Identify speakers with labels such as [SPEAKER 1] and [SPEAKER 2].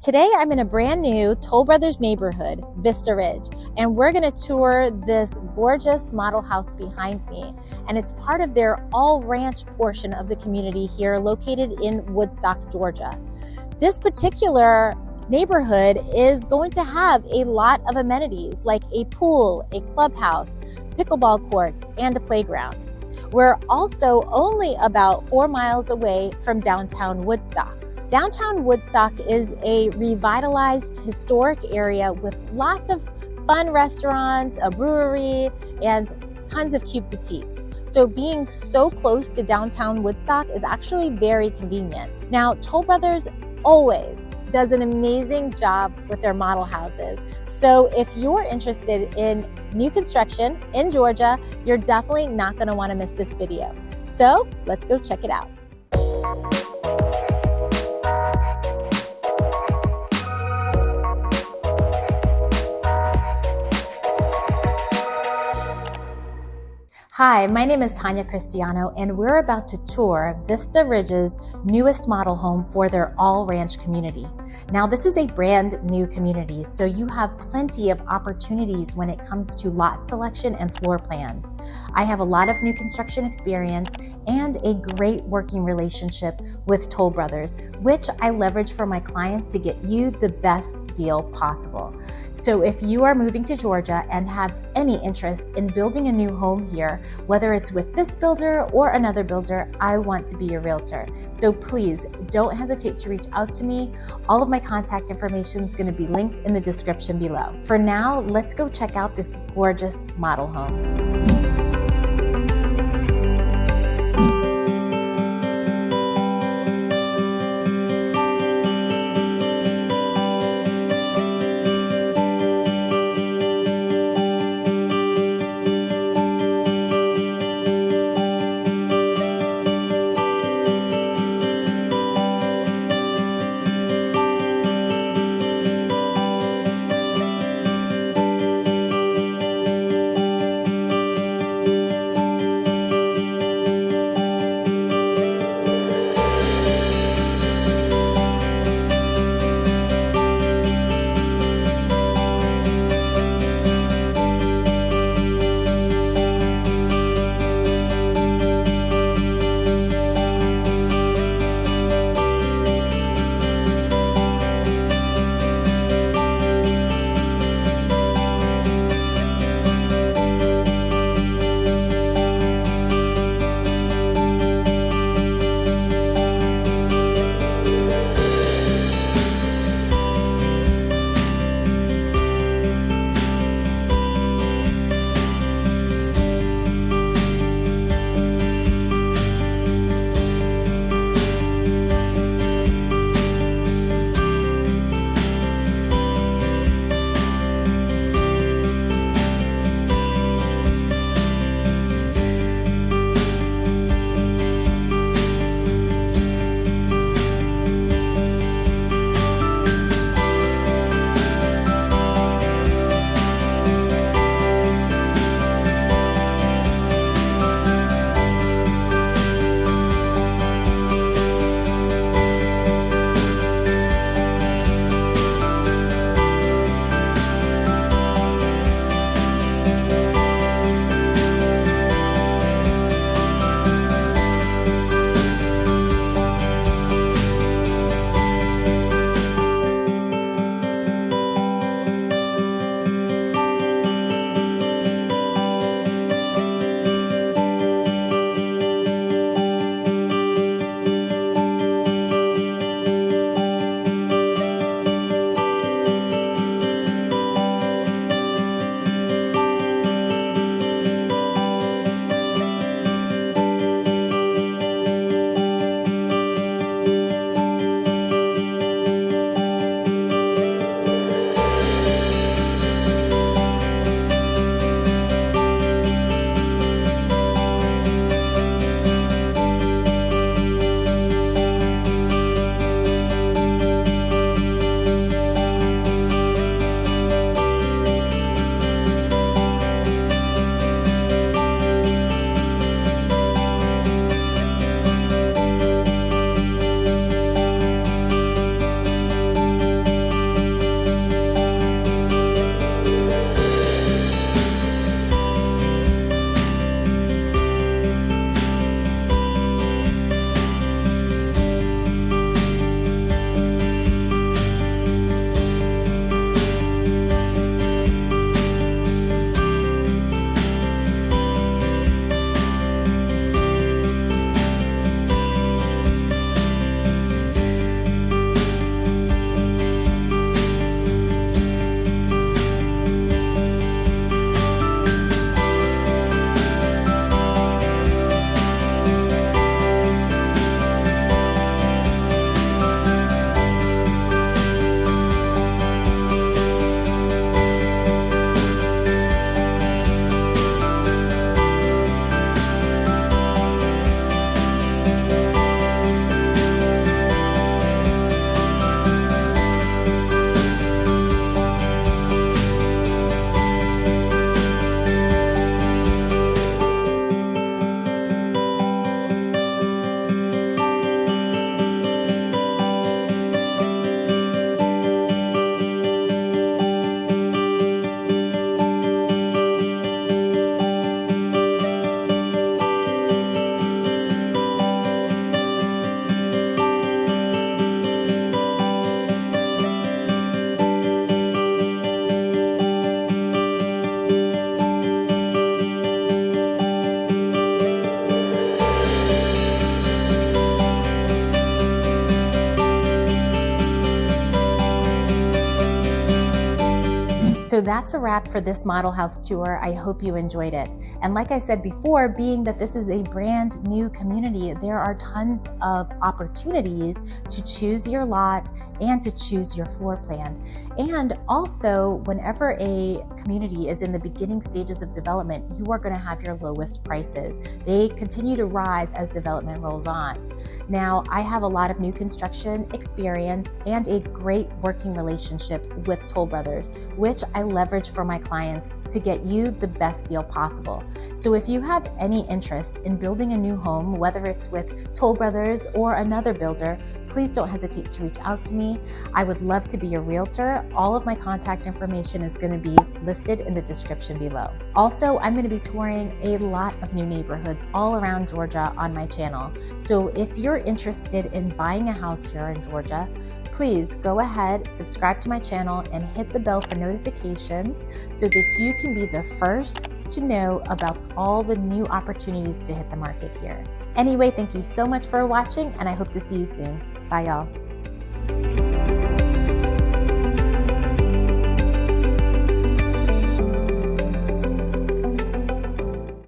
[SPEAKER 1] Today I'm in a brand new Toll Brothers neighborhood, Vista Ridge, and we're going to tour this gorgeous model house behind me. And it's part of their all ranch portion of the community here located in Woodstock, Georgia. This particular neighborhood is going to have a lot of amenities like a pool, a clubhouse, pickleball courts, and a playground. We're also only about 4 miles away from downtown Woodstock. Downtown Woodstock is a revitalized historic area with lots of fun restaurants, a brewery, and tons of cute boutiques. So being so close to downtown Woodstock is actually very convenient. Now, Toll Brothers always does an amazing job with their model houses. So if you're interested in new construction in Georgia, you're definitely not going to want to miss this video. So let's go check it out. Hi, my name is Tanya Cristiano, and we're about to tour Vista Ridge's newest model home for their all ranch community. Now, this is a brand new community, so you have plenty of opportunities when it comes to lot selection and floor plans. I have a lot of new construction experience and a great working relationship with Toll Brothers, which I leverage for my clients to get you the best deal possible. So if you are moving to Georgia and have any interest in building a new home here, whether it's with this builder or another builder, I want to be your realtor. So please don't hesitate to reach out to me. All of my contact information is going to be linked in the description below. For now, let's go check out this gorgeous model home. So that's a wrap for this model house tour. I hope you enjoyed it. And like I said before, being that this is a brand new community, there are tons of opportunities to choose your lot and to choose your floor plan. And also, whenever a community is in the beginning stages of development, you are going to have your lowest prices. They continue to rise as development rolls on. Now, I have a lot of new construction experience and a great working relationship with Toll Brothers, which I leverage for my clients to get you the best deal possible. So if you have any interest in building a new home, whether it's with Toll Brothers or another builder, please don't hesitate to reach out to me. I would love to be your realtor. All of my contact information is going to be listed in the description below. Also, I'm going to be touring a lot of new neighborhoods all around Georgia on my channel. So if you're interested in buying a house here in Georgia, please go ahead, subscribe to my channel, and hit the bell for notifications so that you can be the first to know about all the new opportunities to hit the market here. Anyway, thank you so much for watching, and I hope to see you soon. Bye, y'all.